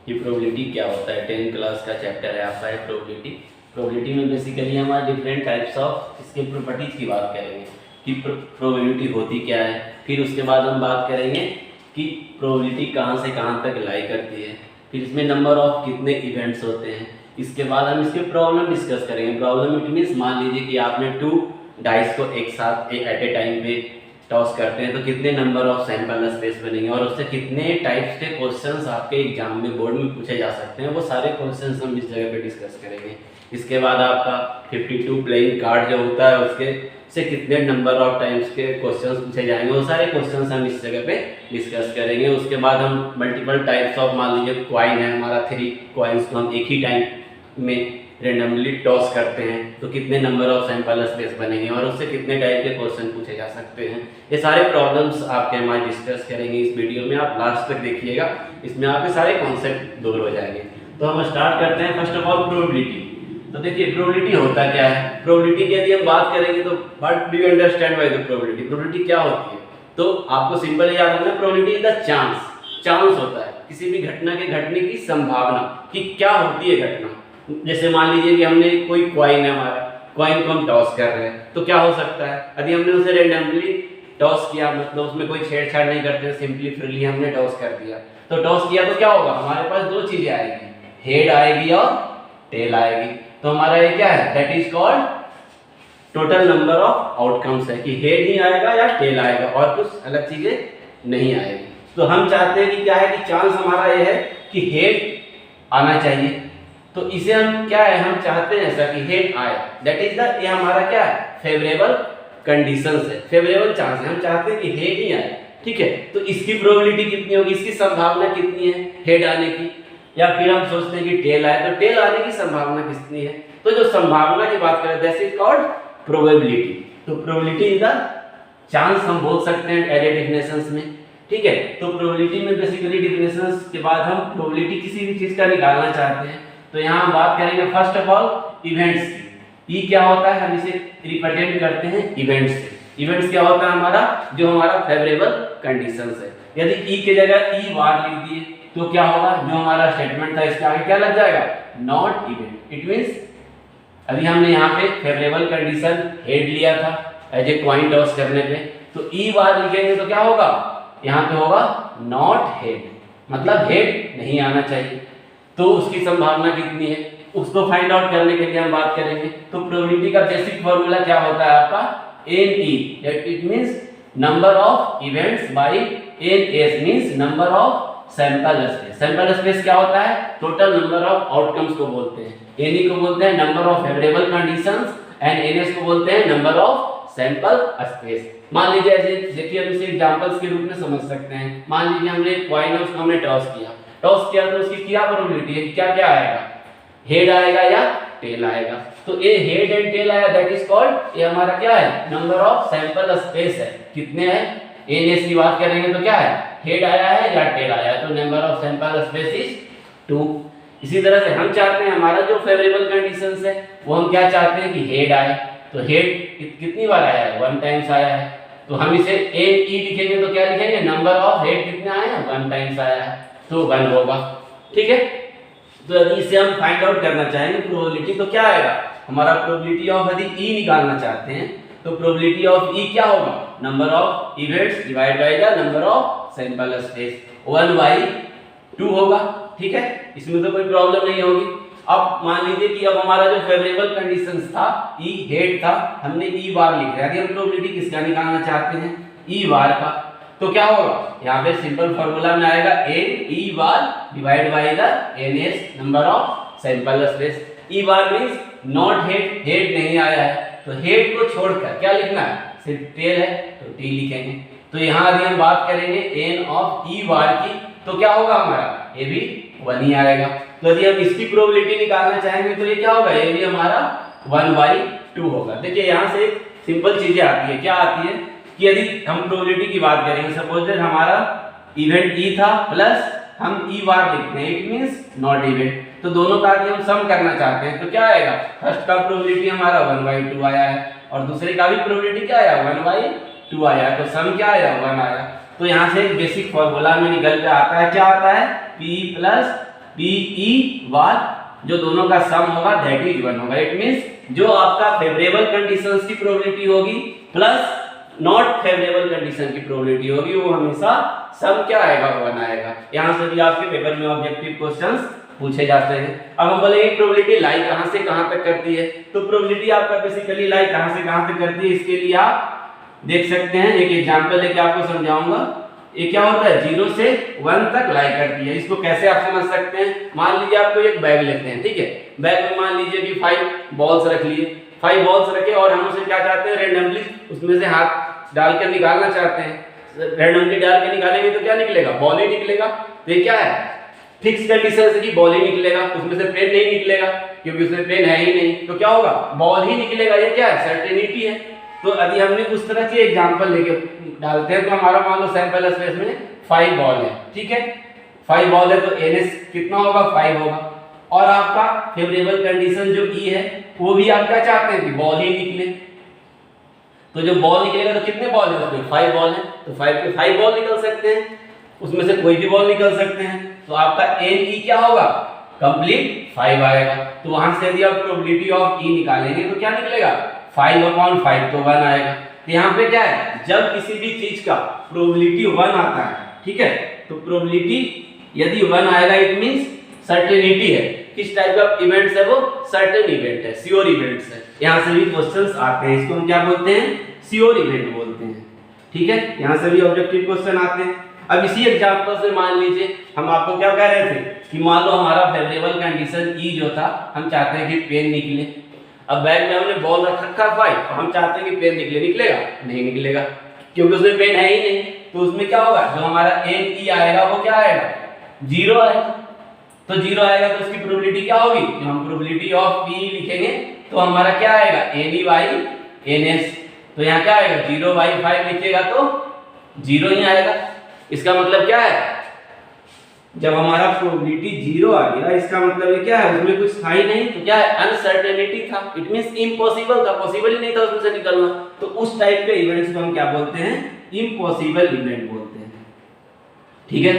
कि प्रोबेबिलिटी क्या होता है। 10th क्लास का चैप्टर है आपका है प्रोबेबिलिटी। प्रोबेबिलिटी में बेसिकली हमारे डिफरेंट टाइप्स ऑफ इसके प्रॉपर्टीज की बात करेंगे कि प्रोबेबिलिटी होती क्या है। फिर उसके बाद हम बात करेंगे कि प्रोबेबिलिटी कहाँ से कहाँ तक लाई करती है। फिर इसमें नंबर ऑफ कितने इवेंट्स होते हैं। इसके बाद हम इसके प्रॉब्लम डिस्कस करेंगे। प्रॉब्लम इट मीन्स मान लीजिए कि आपने 2 डाइस को एक साथ एट ए टाइम पे टॉस करते हैं तो कितने नंबर ऑफ सैंपल स्पेस बनेंगे और उससे कितने टाइप्स के क्वेश्चंस आपके एग्जाम में बोर्ड में पूछे जा सकते हैं, वो सारे क्वेश्चंस हम इस जगह पे डिस्कस करेंगे। इसके बाद आपका 52 प्लेइंग कार्ड जो होता है उसके से कितने नंबर ऑफ टाइप्स के क्वेश्चंस पूछे जाएंगे, वो सारे क्वेश्चंस हम इस जगह पे डिस्कस करेंगे। उसके बाद हम मल्टीपल टाइप्स ऑफ, मान लीजिए कॉइन है हमारा, 3 कॉइन्स को हम एक ही टाइम में रेंडमली टॉस करते हैं तो कितने नंबर ऑफ सैंपल स्पेस बनेंगे और उससे कितने टाइप के क्वेश्चन पूछे जा सकते हैं। ये सारे प्रॉब्लम्स आपके हमारे डिस्कस करेंगे इस वीडियो में, आप लास्ट तक देखिएगा, इसमें आपके सारे कॉन्सेप्ट दूर हो जाएंगे। तो हम स्टार्ट करते हैं फर्स्ट ऑफ ऑल प्रोबेबिलिटी। तो देखिए प्रोबेबिलिटी होता क्या है। प्रोबेबिलिटी की यदि हम बात करेंगे तो what do you understand by the probability. Probability क्या होती है, तो आपको सिंपल याद रखना, प्रोबेबिलिटी इज द चांस होता है किसी भी घटना के घटने की संभावना कि क्या होती है घटना। जैसे मान लीजिए कि हमने कोई कॉइन है, हमारा कॉइन को हम टॉस कर रहे हैं तो क्या हो सकता है, यदि हमने उसे रेंडमली टॉस किया, मतलब उसमें कोई छेड़छाड़ नहीं करते, सिंपली फ्रीली हमने टॉस कर दिया, तो टॉस किया तो क्या होगा, हमारे पास 2 चीजें आएगी, हेड आएगी और टेल आएगी। तो हमारा ये क्या है, that is called total number of outcomes है कि हेड ही आएगा या टेल आएगा और कुछ अलग चीजें नहीं आएगी। तो हम चाहते हैं कि क्या है कि चांस हमारा ये है कि हेड आना चाहिए, तो इसे हम क्या है, हम चाहते हैं ऐसा कि हेड आए, दैट इज द, ये हमारा क्या है, फेवरेबल कंडीशंस है, फेवरेबल चांस है, हम चाहते हैं कि हेड ही आए। ठीक है, तो इसकी प्रोबेबिलिटी कितनी होगी, इसकी संभावना कितनी है हेड आने की, या फिर हम सोचते हैं कि टेल आए तो टेल आने की संभावना कितनी है। तो जो संभावना की बात करें दैट इज कॉल्ड प्रोबेबिलिटी। तो प्रोबेबिलिटी इज द चांस हम बोल सकते हैं एज ए डेफिनेशंस में। ठीक है, तो प्रोबेबिलिटी में बेसिकली डेफिनेशंस के बाद हम प्रोबेबिलिटी किसी भी चीज का निकालना चाहते हैं तो यहाँ हम बात करेंगे फर्स्ट ऑफ ऑल इवेंट्स की। ई क्या होता है, हम इसे रिप्रेजेंट करते हैं इवेंट्स से। इवेंट्स क्या होता है हमारा, जो हमारा फेवरेबल कंडीशंस है। यदि ई के जगह ई बार लिख दिए तो क्या होगा, जो हमारा स्टेटमेंट था इसके आगे क्या लग जाएगा, नॉट इवेंट। इट मींस अभी हमने यहाँ पे फेवरेबल कंडीशन हेड लिया था एज ए कॉइन टॉस करने पे, तो ई बार लिखेंगे तो क्या होगा, यहाँ पे होगा नॉट हेड, मतलब हेड नहीं आना चाहिए। तो उसकी संभावना कितनी है उसको फाइंड आउट करने के लिए हम बात करेंगे। तो प्रोबेबिलिटी का बेसिक फॉर्मूला क्या होता है आपका, NE, that it means number of events by NS means number of sample space. Sample space क्या होता है, टोटल नंबर ऑफ आउटकम्स को बोलते हैं। NE को बोलते हैं number of favourable conditions and NS को बोलते हैं नंबर ऑफ सैंपल स्पेस। मान लीजिए ऐसे देखिए, हम इसे एग्जांपल्स के रूप में समझ सकते हैं। मान लीजिए हमने कॉइन है, उसको हमने टॉस किया तो उसकी क्या प्रोबेबिलिटी है कि क्या क्या आएगा, हेड आएगा या टेल आएगा। तो ये हेड एंड टेल आया, दैट इज कॉल्ड, ये हमारा क्या है, नंबर ऑफ सैंपल स्पेस है। कितने हैं, NS की बात करेंगे तो क्या है, हेड आया है या टेल आया है, तो number of sample space is 2। इसी तरह से हम चाहते हैं हमारा जो फेवरेबल कंडीशंस है वो हम क्या चाहते हैं कि हेड आए, तो हेड कितनी बार आया है, 1 टाइम्स आया है, तो हम इसे NE लिखेंगे तो क्या लिखेंगे, नंबर ऑफ हेड कितने आए हैं, 1 टाइम्स आया है तो 1 होगा। ठीक है, तो यदि इसे हम फाइंड आउट करना चाहेंगे प्रोबेबिलिटी तो क्या आएगा, हमारा प्रोबेबिलिटी ऑफ, यदि ई निकालना चाहते हैं तो प्रोबेबिलिटी ऑफ ई क्या होगा, number of events divide by the number of sample space, 1/2 होगा। ठीक है, इसमें तो कोई प्रॉब्लम नहीं होगी। अब मान लीजिए कि अब हमारा जो फेवरेबल कंडीशंस था ई हेड था, हमने ई बार लिख दिया, यदि हम प्रोबेबिलिटी किसका निकालना चाहते हैं, ई बार का, तो क्या होगा, यहाँ पे सिंपल फार्मूला में आएगा NE bar divide by the NS number of sample space. E bar means not head, head नहीं आया है, तो हेड को छोड़कर क्या लिखना है, सिर्फ टेल है तो टी लिखेंगे। तो यहाँ यदि हम बात करेंगे N ऑफ E बार की तो क्या होगा हमारा, ये भी 1 ही आएगा। तो यदि हम इसकी प्रोबेबिलिटी निकालना चाहेंगे तो ये क्या होगा, ये भी हमारा 1/2 होगा। देखिए यहाँ से सिंपल चीजें आती है, क्या आती है कि यदि हम प्रोबेबिलिटी की बात करेंगे, सपोज दैट हमारा इवेंट ई था प्लस हम ई बार लिखते हैं, इट मींस नॉट इवेंट, तो दोनों का हम सम करना चाहते हैं तो क्या आएगा, फर्स्ट का प्रोबेबिलिटी हमारा 1/2 आया है और दूसरे का भी प्रोबेबिलिटी क्या आया, 1/2 आया है, तो सम क्या आया, 1 आया। तो यहाँ से एक बेसिक फॉर्मूला में निकल के आता है, क्या आता है, P प्लस P ई वार जो दोनों का सम होगा दैट इज 1 होगा। इट मींस जो आपका फेवरेबल कंडीशंस की प्रोबेबिलिटी होगी प्लस नॉट फेवरेबल कंडीशन की प्रोबेबिलिटी होगी वो हमेशा सम क्या आएगा 1 आएगा। यहां से भी आपके पेपर में ऑब्जेक्टिव क्वेश्चंस पूछे जाते हैं। अब हम बोलेंगे प्रोबेबिलिटी लाई कहां से कहां तक करती है, तो प्रोबेबिलिटी आपका बेसिकली लाई कहां से कहां तक करती है इसके लिए आप देख सकते हैं। एक एग्जांपल लेके आपको समझाऊंगा। ये क्या होता है 0 से 1 तक लाई करती है। इसको कैसे आप समझ सकते हैं, मान लीजिए आपको एक बैग लेते हैं, ठीक है, बैग में मान लीजिए कि 5 बॉल्स रख लिए, 5 बॉल्स रखे और हम उसे क्या चाहते हैं रैंडमली उसमें से हाथ डालकर निकालना चाहते हैं। रैंडमली डाल के निकालेंगे तो क्या निकलेगा, बॉल ही निकलेगा। तो ये क्या है फिक्स कंडीशन से कि बॉल ही निकलेगा, उसमें से पेन नहीं निकलेगा क्योंकि उसमें पेन है ही नहीं, तो क्या होगा बॉल ही निकलेगा। ये क्या है सर्टेनिटी है। तो यदि हमने उस तरह के एग्जांपल लेके डालते हैं तो हमारा मान लो सैंपल स्पेस में 5 बॉल है, ठीक है, 5 बॉल है तो NS कितना होगा 5 होगा। और आपका फेवरेबल कंडीशन जो E है वो भी आप क्या चाहते हैं कि बॉल ही निकले। तो जो बॉल निकलेगा तो कितने बॉल है उसमें 5 बॉल है, तो 5 पे 5 बॉल निकल सकते हैं, उसमें से कोई भी बॉल निकल सकते हैं। तो आपका NE क्या होगा कंप्लीट 5 आएगा। तो वहां से यदि आप प्रोबेबिलिटी ऑफ E निकालेंगे तो क्या निकलेगा 5/5 तो 1 आएगा। तो यहाँ पे क्या है जब किसी भी चीज का प्रोबेबिलिटी 1 आता है, ठीक है, तो प्रोबेबिलिटी यदि 1 आएगा इट मींस सर्टेनिटी है। किस टाइप का इवेंट्स है वो सर्टेन इवेंट है, श्योर इवेंट्स है। यहाँ से भी क्वेश्चंस आते हैं, इसको हम क्या बोलते हैं श्योर इवेंट बोलते हैं, ठीक है। यहाँ से भी ऑब्जेक्टिव क्वेश्चन आते हैं। अब इसी एग्जांपल से मान लीजिए हम आपको क्या कह रहे थे कि मान लो हमारा फेवरेबल कंडीशन E जो था, हम चाहते हैं कि पेन निकले। अब बैग में हमने बॉल रख रखा 5 तो हम चाहते हैं कि पेन निकले, निकलेगा नहीं निकलेगा क्योंकि उसमें पेन है ही नहीं। तो उसमें क्या होगा जो हमारा NE आएगा वो क्या आएगा 0 आएगा। तो 0 आएगा तो उसकी प्रोबेबिलिटी क्या होगी, जो हम प्रोबेबिलिटी ऑफ E लिखेंगे तो हमारा क्या आएगा NE/NS। तो यहाँ क्या आएगा 0/5 लिखिएगा तो 0 ही आएगा। इसका मतलब क्या है जब हमारा प्रोबेबिलिटी 0 आ गया इसका मतलब ये क्या है उसमें कुछ था ही नहीं, तो क्या है अनसर्टेनिटी था। इट मींस इम्पॉसिबल था, पॉसिबल ही नहीं था उसमें से निकलना। तो उस टाइप के इवेंट्स को हम क्या बोलते हैं इम्पॉसिबल इवेंट बोलते हैं, ठीक है।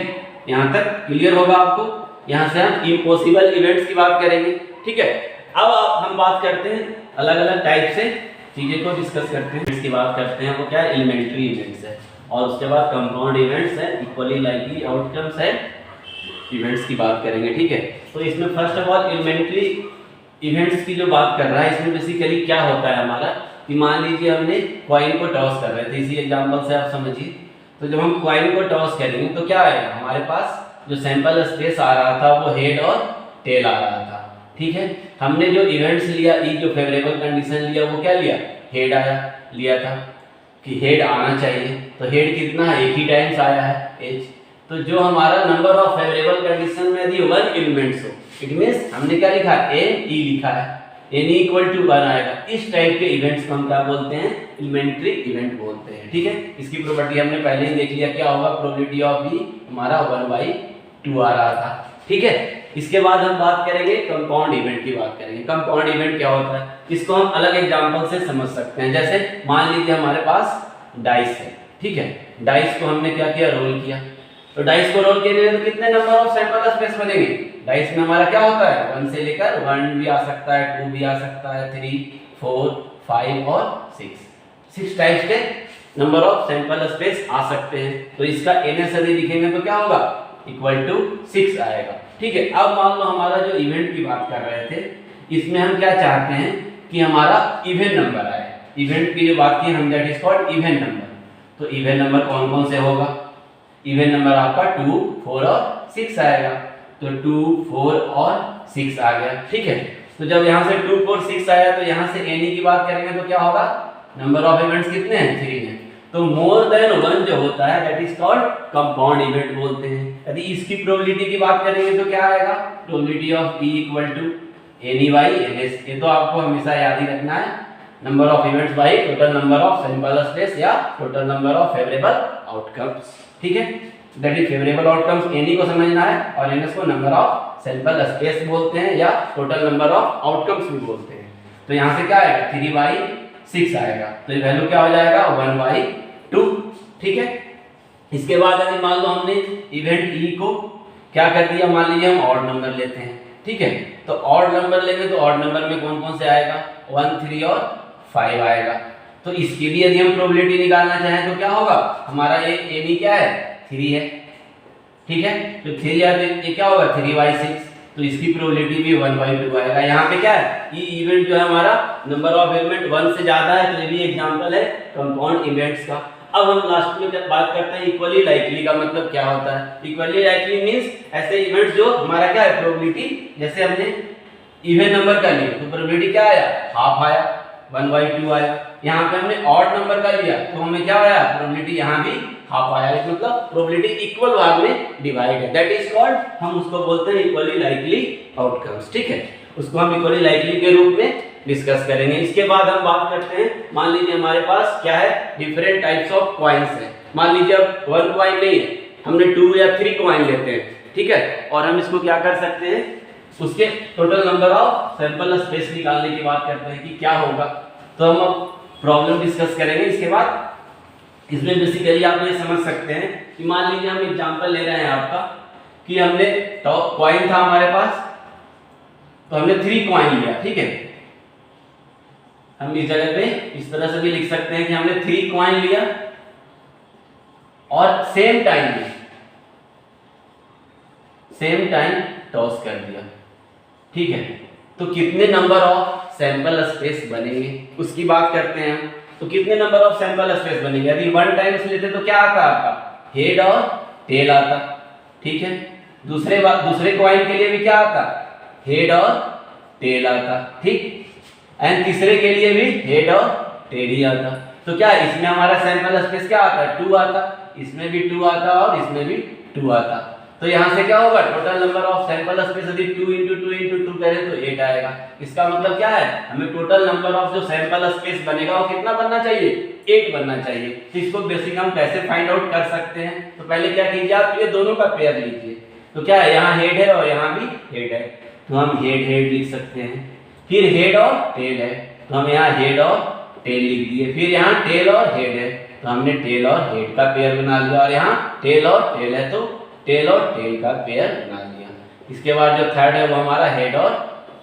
यहां तक क्लियर होगा आपको। यहां से हम इम्पॉसिबल इवेंट्स की बात करेंगे, ठीक है। अब हम बात करते हैं अलग अलग टाइप से चीजें को डिस्कस करते हैं। इसकी बात करते हैं वो क्या है एलिमेंट्री इवेंट्स है, और उसके बाद कंपाउंड इवेंट्स है, इक्वली लाइकली आउटकम्स है, इवेंट्स की बात करेंगे, ठीक है। तो इसमें first of all elementary events की जो बात कर रहा है इसमें बेसिकली क्या होता है हमारा कि मान लीजिए हमने कॉइन को टॉस कर रहे थे, इसी एग्जांपल से आप समझिए। तो जब हम कॉइन को टॉस करेंगे तो क्या आएगा हमारे पास जो सैंपल स्पेस आ रहा था वो हेड और टेल आ रहा था, ठीक है। हमने जो इवेंट्स लिया ई जो फेवरेबल कंडीशन लिया वो क्या लिया हेड आया लिया था कि हेड आना चाहिए। तो हेड कितना है एक ही टाइम्स आया है एच। तो जो हमारा नंबर ऑफ फेवरेबल कंडीशन में यदि 1 एलिमेंट्स हो इट मींस हमने क्या लिखा NE लिखा है, NE = 1 आएगा। इस टाइप के इवेंट्स को हम क्या बोलते हैं एलिमेंट्री इवेंट बोलते हैं, ठीक है। इसकी प्रॉपर्टी हमने पहले ही देख लिया क्या होगा प्रोबेबिलिटी ऑफ E हमारा 1/2 आ रहा था, ठीक है। इसके बाद हम बात करेंगे कंपाउंड इवेंट की बात करेंगे। कंपाउंड इवेंट क्या होता है इसको हम अलग एग्जांपल से समझ सकते हैं। जैसे मान लीजिए हमारे पास डाइस है, ठीक है, डाइस को हमने क्या किया रोल किया। तो डाइस को रोल करने में तो कितने नंबर ऑफ सैंपल स्पेस बनेंगे, डाइस में हमारा क्या होता है 1 से लेकर 1 भी आ सकता है, 2 भी आ सकता है, 3, 4, 5 और 6 टाइप्स के नंबर ऑफ सैंपल स्पेस आ सकते हैं। तो इसका NS यदि लिखेंगे तो क्या होगा =6 आएगा, ठीक है। अब मान लो हमारा जो इवेंट की बात कर रहे थे इसमें हम क्या चाहते हैं कि हमारा इवन नंबर आए। इवेंट की जो बात की हम that is called even number. तो इवन नंबर कौन कौन से होगा, इवन नंबर आपका 2, 4 और 6 आएगा। तो 2, 4 और 6 आ गया, ठीक है। तो जब यहाँ से 2, 4, 6 आया तो यहाँ से NE की बात करेंगे तो क्या होगा नंबर ऑफ इवेंट्स कितने हैं 3 हैं। तो मोर देन 1 जो होता है that is called compound event बोलते हैं। यदि इसकी प्रोबेबिलिटी की बात करेंगे तो क्या आएगा प्रोबेबिलिटी ऑफ E = NE/NS। ये तो आपको हमेशा याद ही रखना है number of events by total number of sample space या total number of favourable outcomes, ठीक है। That is favourable outcomes NE को समझना है और NS को नंबर ऑफ सैंपल स्पेस बोलते हैं या टोटल नंबर ऑफ आउटकम्स भी बोलते हैं। तो यहाँ से क्या आएगा 3/6 आएगा। तो ये वैल्यू क्या हो जाएगा 1/2, ठीक है। इसके बाद यदि मान लो हमने इवेंट E को क्या कर दिया, मान लीजिए हम ऑड नंबर लेते हैं, ठीक है। तो ऑड नंबर लेंगे तो ऑड नंबर में कौन कौन से आएगा, 1, 3 और 5 आएगा। तो इसके लिए यदि हम प्रोबेबिलिटी निकालना चाहें तो क्या होगा, हमारा ये यानी क्या है, 3 है, ठीक है। तो 3 या ये क्या होगा 3/6, तो इसकी प्रोबेबिलिटी भी 1/2 आएगा। यहाँ पे क्या है, ये इवेंट जो है हमारा नंबर ऑफ एलिमेंट 1 से ज्यादा है, तो ये भी एग्जांपल है कंपाउंड इवेंट्स का। अब हम लास्ट में जब बात करते हैं इक्वली लाइकली का मतलब क्या होता है। इक्वली लाइकली मींस ऐसे इवेंट्स जो हमारा क्या है प्रोबेबिलिटी, जैसे हमने इवन नंबर का लिया तो प्रोबेबिलिटी क्या आया, हाफ आया, 1/2 आया। यहाँ पे हमने ऑड नंबर का लिया तो हमें क्या आया, प्रोबेबिलिटी यहाँ भी हाफ आया। इस मतलब प्रोबेबिलिटी इक्वल भाग में डिवाइड है, दैट इज कॉल्ड, हम उसको बोलते हैं इक्वली लाइकली आउटकम्स, ठीक है। उसको हम इक्वली लाइकली के रूप में डिस्कस करेंगे। इसके बाद हम बात करते हैं, मान लीजिए हमारे पास क्या है, डिफरेंट टाइप्स ऑफ कॉइन्स है। मान लीजिए अब 1 कॉइन नहीं है, हमने 2 या 3 कॉइन लेते हैं, ठीक है। और हम इसको क्या कर सकते हैं, उसके total number of sample space निकालने की बात करते हैं कि क्या होगा। तो हम अब प्रॉब्लम डिस्कस करेंगे। इसके बाद इसमें बेसिकली आप ये समझ सकते हैं कि मान लीजिए हम एग्जांपल ले रहे हैं आपका कि हमने टॉप कॉइन था हमारे पास, तो हमने 3 कॉइन लिया, ठीक है। हम इस जगह पे इस तरह से भी लिख सकते हैं कि हमने 3 कॉइन लिया और सेम टाइम टॉस कर दिया, ठीक है। तो कितने नंबर ऑफ सैंपल स्पेस बनेंगे उसकी बात करते हैं हम। तो कितने नंबर ऑफ सैंपल स्पेस बनेंगे, यदि 1 टाइम्स लेते तो क्या आता आपका, हेड और टेल आता, ठीक है। दूसरे कॉइन के लिए भी क्या आता, हेड और टेल आता, ठीक। एंड तीसरे के लिए भी हेड और टेल ही आता। तो क्या इसमें हमारा सैंपल स्पेस क्या आता, 2 आता, इसमें भी 2 आता और इसमें भी 2 आता। तो यहाँ से क्या होगा, total number of sample space यदि 2 × 2 × 2 करें तो 8 आएगा। इसका मतलब क्या है, हमें टोटल नंबर ऑफ जो सैंपल स्पेस बनेगा वो कितना बनना चाहिए, 8 बनना चाहिए। तो इसको बेसिक हम कैसे फाइंड आउट कर सकते हैं, तो पहले क्या कीजिए आप, ये दोनों का पेयर लीजिए। तो क्या है, यहाँ हेड है और यहाँ भी हेड है, तो हम हेड लिख सकते हैं। फिर हेड और टेल है, तो हम यहाँ हेड और टेल लिख दिए। फिर यहाँ टेल और हेड है, तो हमने टेल और हेड का पेयर बना लिया। और यहाँ टेल और टेल है, तो टेल और टेल का पेयर बना लिया। इसके बाद जो थर्ड है वो हमारा हेड और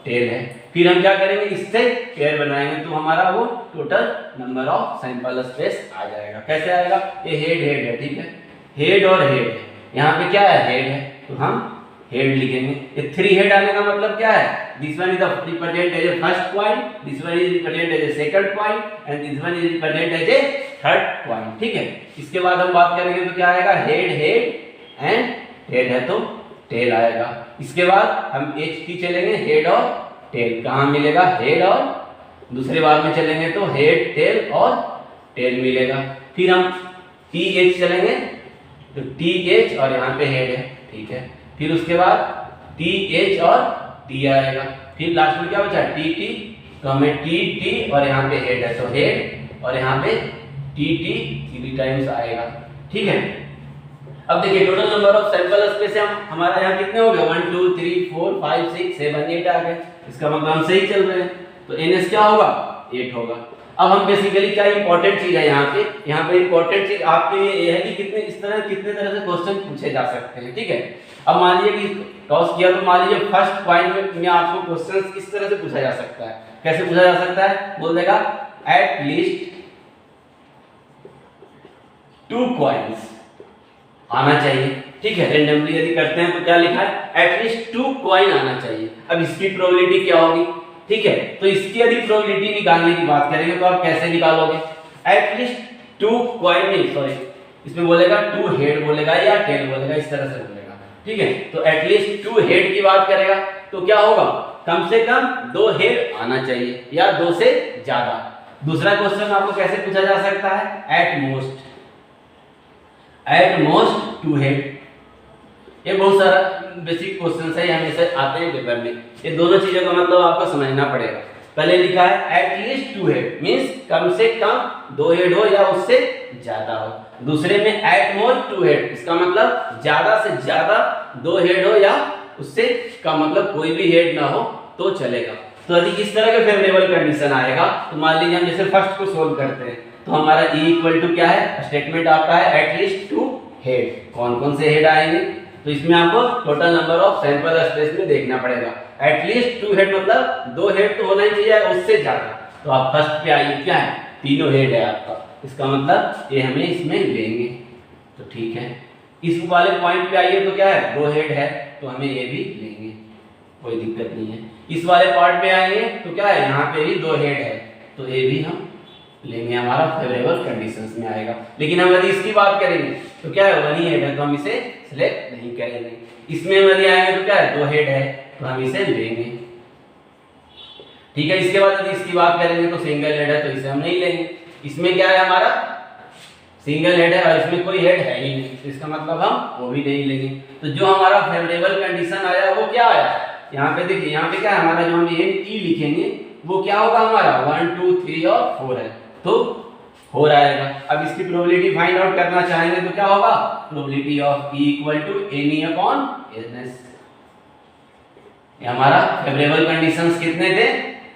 टेल है। फिर हम क्या करेंगे, इससे पेयर बनाएंगे तो हमारा वो total number of sample space आ जाएगा। कैसे आएगा, ये हेड है, ठीक है, हेड और हेड है। यहाँ पे क्या है, हेड है, तो हम हेड लिखेंगे। ये 3 हेड आने का मतलब क्या है, this one is represent as a first point, this one is represent as a second point and this one is represent as a third point, ठीक है। इसके बाद हम बात करेंगे तो क्या आएगा, हेड एंड टेल है तो टेल आएगा। इसके बाद हम HT चलेंगे, हेड और टेल कहाँ मिलेगा, हेड और दूसरे बार में चलेंगे तो हेड टेल और टेल मिलेगा। फिर हम TH चलेंगे तो TH और यहाँ पे हेड है, ठीक है। फिर उसके बाद TH और T आएगा। फिर लास्ट में क्या बचा, TT, तो हमें TT और यहाँ पे हेड है तो हेड और यहाँ पे TT 3 टाइम्स आएगा, ठीक है। अब देखिए total number of sample space हमारा यहाँ कितने हो गए, 1 2 3 4 5 6 7 8 आ गए। इसका मतलब हम सही चल रहे हैं, तो NS क्या होगा, 8 होगा। अब हम बेसिकली क्या इंपॉर्टेंट चीज है यहाँ पे इंपॉर्टेंट चीज आपके लिए ये है कि कितने तरह से क्वेश्चन पूछे जा सकते हैं, ठीक है। अब मान लीजिए कि टॉस किया तो मान लीजिए फर्स्ट पॉइंट में आपको क्वेश्चन किस तरह से पूछा जा सकता है, कैसे पूछा जा सकता है, बोल देगा एट लीस्ट 2 कॉइन्स आना चाहिए, ठीक है। रेंडमली यदि करते हैं तो क्या लिखा है, एटलीस्ट 2 कॉइन आना चाहिए। अब इसकी प्रोबेबिलिटी क्या होगी, ठीक है। तो इसकी यदि प्रोबेबिलिटी निकालने की बात करेंगे तो आप कैसे निकालोगे, एटलीस्ट 2 कॉइन नहीं, सॉरी इसमें बोलेगा 2 हेड बोलेगा या टेल बोलेगा, इस तरह से बोलेगा, ठीक है। तो एटलीस्ट 2 हेड की बात करेगा तो क्या होगा, कम से कम 2 हेड आना चाहिए या 2 से ज्यादा। दूसरा क्वेश्चन आपको कैसे पूछा जा सकता है, एट मोस्ट 2 हेड। ये बहुत सारा बेसिक क्वेश्चन है, हमेशा आते हैं पेपर में। ये दोनों चीजों का मतलब आपको समझना पड़ेगा। पहले लिखा है एटलीस्ट 2 हेड मींस कम से कम 2 हेड हो या उससे ज्यादा हो। दूसरे में एट मोस्ट 2 हेड, इसका मतलब ज्यादा से ज्यादा 2 हेड हो या उससे कम, मतलब कोई भी हेड ना हो तो चलेगा। तो यदि इस तरह के फेवरेबल कंडीशन आएगा तो मान लीजिए हम जैसे फर्स्ट को सोल्व करते हैं तो हमारा E इक्वल टू क्या है, स्टेटमेंट आपका है एटलीस्ट 2 हेड। कौन कौन से हेड आएंगे, तो इसमें आपको total number of sample space में देखना पड़ेगा। एटलीस्ट 2 हेड मतलब 2 हेड तो होना ही चाहिए, उससे ज्यादा। तो आप फर्स्ट पे आइए, क्या है, तीनों हेड है आपका, इसका मतलब ये हमें इसमें लेंगे, तो ठीक है। इस वाले पॉइंट पे आइए तो क्या है, 2 हेड है, तो हमें ये भी लेंगे, कोई दिक्कत नहीं है। इस वाले पार्ट पे आएंगे तो क्या है, यहाँ पे भी 2 हेड है, तो ये भी हम लेंगे, हमारा फेवरेबल कंडीशंस में आएगा। लेकिन हम यदि इसकी बात करेंगे तो क्या है, 1 ही हेड है, तो हम इसे सिलेक्ट नहीं करेंगे। इसमें यदि आएंगे तो क्या है, 2 हेड है, तो हम इसे लेंगे, ठीक है। इसके बाद यदि इसकी बात करेंगे तो सिंगल हेड है, तो इसे हम नहीं लेंगे। इसमें क्या है, हमारा सिंगल हेड है और इसमें कोई हेड है ही नहीं, तो इसका मतलब हम वो भी नहीं लेंगे। तो जो हमारा फेवरेबल कंडीशन आया वो क्या आया, यहाँ पे देखिए, यहाँ पे क्या है हमारा, जो हम ये ई लिखेंगे वो क्या होगा हमारा, 1 2 3 और 4 है, तो 4 आएगा। अब इसकी प्रोबेबिलिटी फाइंड आउट करना चाहेंगे तो क्या होगा, probability of E equal to N E upon N. हमारा फेवरेबल कंडीशंस कितने थे,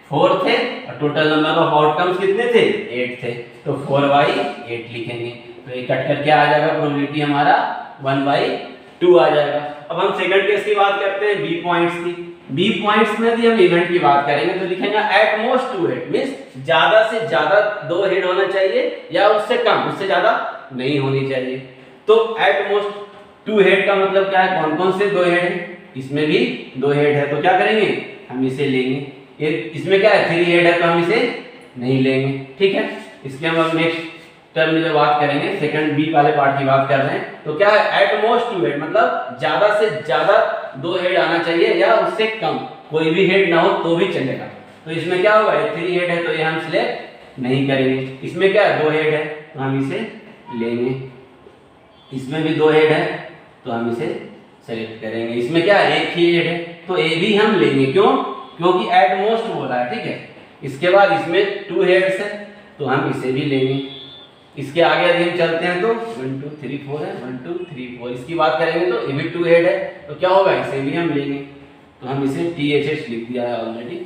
4 थे, और टोटल नंबर ऑफ आउटकम्स कितने थे, 8 थे, तो 4/8 लिखेंगे। तो ये कट करके आ जाएगा, प्रोबेबिलिटी हमारा 1/2 आ जाएगा। अब हम सेकंड केस की बात करते हैं, बी पॉइंट्स की। बी पॉइंट्स में भी हम इवेंट की बात करेंगे तो लिखेंगे एट मोस्ट 2 हेड, मींस ज्यादा से ज्यादा 2 हेड होना चाहिए या उससे कम, उससे ज्यादा नहीं होनी चाहिए। तो एट मोस्ट 2 हेड का मतलब क्या है, कौन कौन से 2 हेड है, इसमें भी 2 हेड है, तो क्या करेंगे, हम इसे लेंगे। ये इसमें क्या है, 3 हेड है, तो हम इसे नहीं लेंगे, ठीक है। इसके हम नेक्स्ट टर्म में जो बात करेंगे, सेकंड बी वाले पार्ट की बात कर रहे हैं, तो क्या है, एट मोस्ट 2 हेड मतलब ज्यादा से ज्यादा 2 हेड आना चाहिए या उससे कम, कोई भी हेड ना हो तो भी चलेगा। तो इसमें क्या होगा, 3 हेड है, तो ये हम सिलेक्ट नहीं करेंगे। इसमें क्या है, 2 हेड है, तो हम इसे लेंगे। इसमें भी 2 हेड है, तो हम इसे सेलेक्ट करेंगे। इसमें क्या है, 1 ही हेड है, तो ये भी हम लेंगे, क्यों, क्योंकि एट मोस्ट बोला है, ठीक है। इसके बाद इसमें 2 हेड्स है, तो हम इसे भी लेंगे। इसके आगे यदि हम चलते हैं तो 1 2 3 4 है, 1 2 3 4, इसकी बात करेंगे तो ये भी 2 हेड है, तो क्या होगा, इसे भी हम लेंगे। तो हम इसे THH लिख दिया है ऑलरेडी।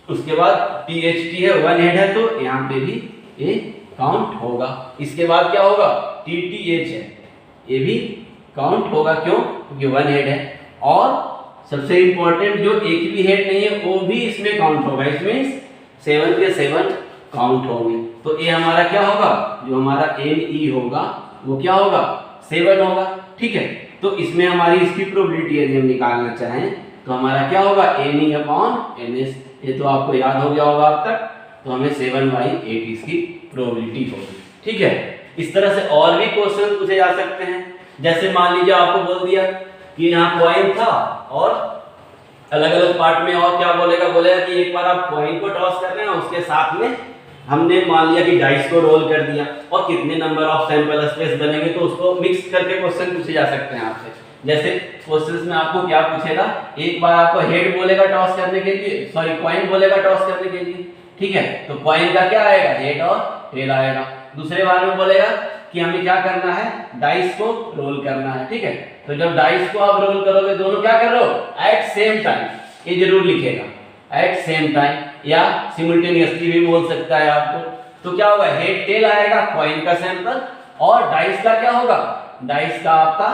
उसके बाद THT है, 1 हेड है, तो यहाँ पे भी ये काउंट होगा। इसके बाद क्या होगा, TTH है, ये भी काउंट होगा, क्यों, क्योंकि 1 हेड है। और सबसे इंपॉर्टेंट जो एक भी हेड नहीं है वो भी इसमें काउंट होगा, इसमें 7 के 7 काउंट होंगे। तो ये हमारा क्या होगा, जो हमारा NE होगा वो क्या होगा, 7 होगा, ठीक है। तो इसमें हमारी इसकी प्रोबेबिलिटी यदि हम निकालना चाहें तो हमारा क्या होगा, NE अपॉन NS, ये तो आपको याद हो गया होगा अब तक। तो हमें 7/8 इसकी प्रोबेबिलिटी होगी, ठीक है। इस तरह से और भी क्वेश्चन पूछे जा सकते हैं। जैसे मान लीजिए आपको बोल दिया कि यहाँ कॉइन था और अलग अलग पार्ट में, और क्या बोलेगा, बोलेगा कि एक बार आप कॉइन को टॉस कर रहे हैं, उसके साथ में हमने मान लिया कि डाइस को रोल कर दिया, और कितने नंबर ऑफ सैंपल स्पेस बनेंगे, तो उसको मिक्स करके क्वेश्चन पूछे जा सकते हैं आपसे। जैसे क्वेश्चंस में आपको क्या पूछेगा, एक बार आपको हेड बोलेगा टॉस करने के लिए, सॉरी कॉइन बोलेगा टॉस करने के लिए, ठीक है। तो कॉइन का क्या आएगा, हेड और टेल आएगा। दूसरे बार में बोलेगा कि हमें क्या करना है, डाइस को रोल करना है, ठीक है। तो जब डाइस को आप रोल करोगे, दोनों क्या कर रहे हो, एट सेम टाइम, ये जरूर लिखेगा, एट सेम टाइम, या सिमुल्टेनियसली भी बोल सकता है आपको। तो क्या होगा, हेड टेल आएगा कॉइन का सैंपल, और डाइस का क्या होगा, डाइस का आपका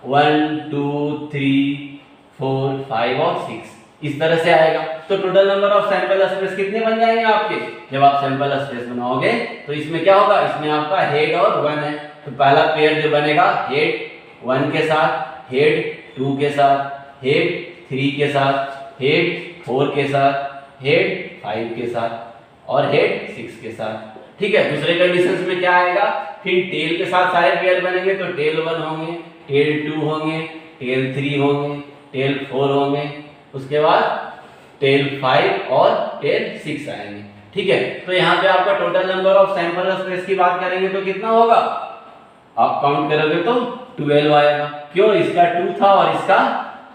1 2 3 4 5 और 6 इस तरह से आएगा। तो total number of sample space कितने बन जाएंगे आपके, जब आप सैंपल स्पेस बनाओगे तो इसमें क्या होगा, इसमें आपका हेड और 1 है, तो पहला पेयर जो बनेगा हेड 1 के साथ, हेड 2 के साथ, हेड 3 के साथ, हेड 4 के साथ, हेड 5 के साथ और हेड 6 के साथ, ठीक है। दूसरे कंडीशंस में क्या आएगा, फिर टेल के साथ सारे पेयर बनेंगे, तो टेल 1 होंगे, टेल 2 होंगे, टेल 3 होंगे, टेल 4 होंगे, उसके बाद टेल 5 और टेल 6 आएंगे, ठीक है। तो यहाँ पे आपका total number of sample space की बात करेंगे तो कितना होगा, आप काउंट करोगे तो 12 आएगा, क्यों, इसका 2 था और इसका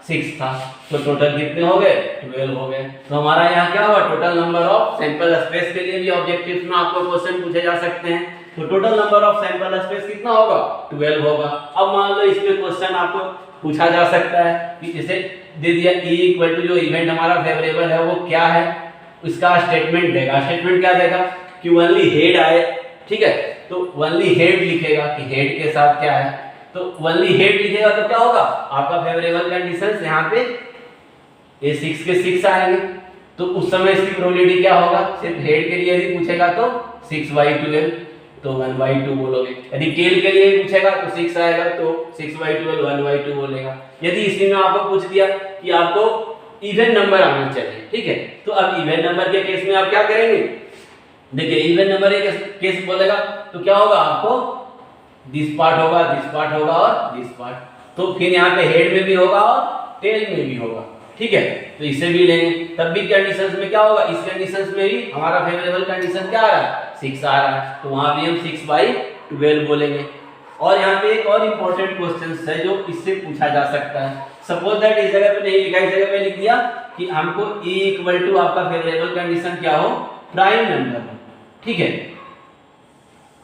6 था, तो टोटल कितने हो गए, 12 हो गए। तो हमारा यहाँ क्या हुआ, total number of sample space के लिए भी ऑब्जेक्टिव्स में आपको क्वेश्चन पूछे जा सकते हैं। तो total number of sample space कितना होगा, 12 होगा। अब मान लो इसमें क्वेश्चन आपको पूछा जा सकता है कि इसे दे दिया E इक्वल टू जो इवेंट हमारा फेवरेबल है वो क्या है, उसका स्टेटमेंट देगा। स्टेटमेंट क्या देगा कि ओनली हेड आए, ठीक है, तो ओनली हेड लिखेगा कि हेड के साथ क्या है, तो ओनली हेड लिखेगा तो क्या होगा आपका फेवरेबल कंडीशंस यहाँ पे ये 6 के 6 आएंगे, तो उस समय इसकी प्रोबेबिलिटी क्या होगा, सिर्फ हेड के लिए यदि पूछेगा तो 6/12 तो 1/2 बोलोगे, यदि टेल के लिए पूछेगा तो 6 आएगा तो 6/12 1/2 बोलेगा। यदि इसी में आपको पूछ दिया कि आपको इवन नंबर आना चाहिए, ठीक है, तो अब इवन नंबर के केस में आप क्या करेंगे, देखिए इवन नंबर के केस बोलेगा तो क्या होगा, आपको दिस पार्ट होगा, दिस पार्ट होगा और दिस पार्ट, तो फिर यहाँ पे हेड में भी होगा और टेल में भी होगा, ठीक है, तो इसे भी लेंगे। तब भी कंडीशंस में क्या होगा, इस कंडीशंस में भी हमारा फेवरेबल कंडीशन क्या आ रहा है, 6 आ रहा है, तो वहां भी हम 6/12 बोलेंगे। और यहाँ पे एक और इम्पोर्टेंट क्वेश्चन है जो इससे पूछा जा सकता है। सपोज दैट इस जगह पे नहीं लिखा, इस जगह पे लिख दिया कि हमको E = आपका फेवरेबल कंडीशन क्या हो, प्राइम नंबर, ठीक है।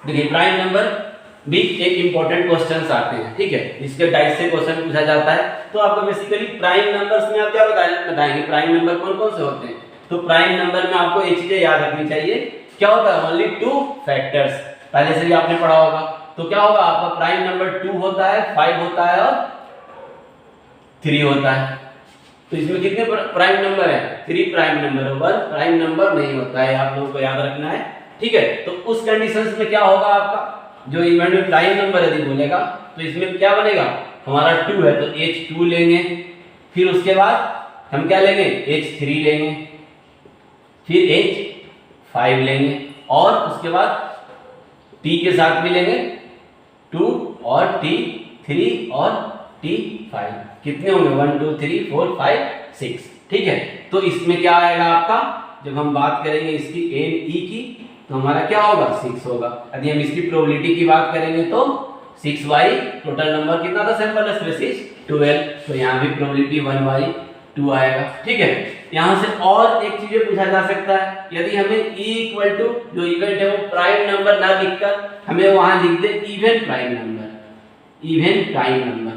देखिए प्राइम नंबर भी एक इंपॉर्टेंट क्वेश्चंस आते हैं, ठीक है, इसके टाइप से क्वेश्चन पूछा जाता है। तो आपको बेसिकली प्राइम नंबर्स में आप क्या बताएंगे, प्राइम नंबर कौन कौन से होते हैं, तो प्राइम नंबर में आपको ये चीजें याद रखनी चाहिए, क्या होता है, ओनली 2 फैक्टर्स, पहले से भी आपने पढ़ा होगा। तो क्या होगा, आपका प्राइम नंबर 2 होता है, 5 होता है और 3 होता है। तो इसमें कितने प्राइम नंबर है, 3 प्राइम नंबर, 1 प्राइम नंबर नहीं होता है, आप लोगों को याद रखना है, ठीक है। तो उस कंडीशंस में क्या होगा, आपका जो इवेंट में प्राइम नंबर यदि बोलेगा तो इसमें क्या बनेगा, हमारा 2 है तो H2 लेंगे, फिर उसके बाद हम क्या लेंगे, H3 लेंगे, फिर H5 लेंगे, और उसके बाद T के साथ भी लेंगे 2 और T3 और T5, कितने होंगे 1 2 3 4 5 6, ठीक है। तो इसमें क्या आएगा आपका, जब हम बात करेंगे इसकी NE की तो हमारा क्या होगा, 6 होगा। यदि हम इसकी प्रोबेबिलिटी की बात करेंगे तो 6/, टोटल नंबर कितना था, सैंपल स्पेसिस 12, तो यहाँ भी प्रोबेबिलिटी 1/2 आएगा, ठीक है। यहाँ से और एक चीज पूछा जा सकता है, यदि हमें E = जो इवेंट है वो प्राइम नंबर ना लिखकर हमें वहां लिख they even prime number, even prime number,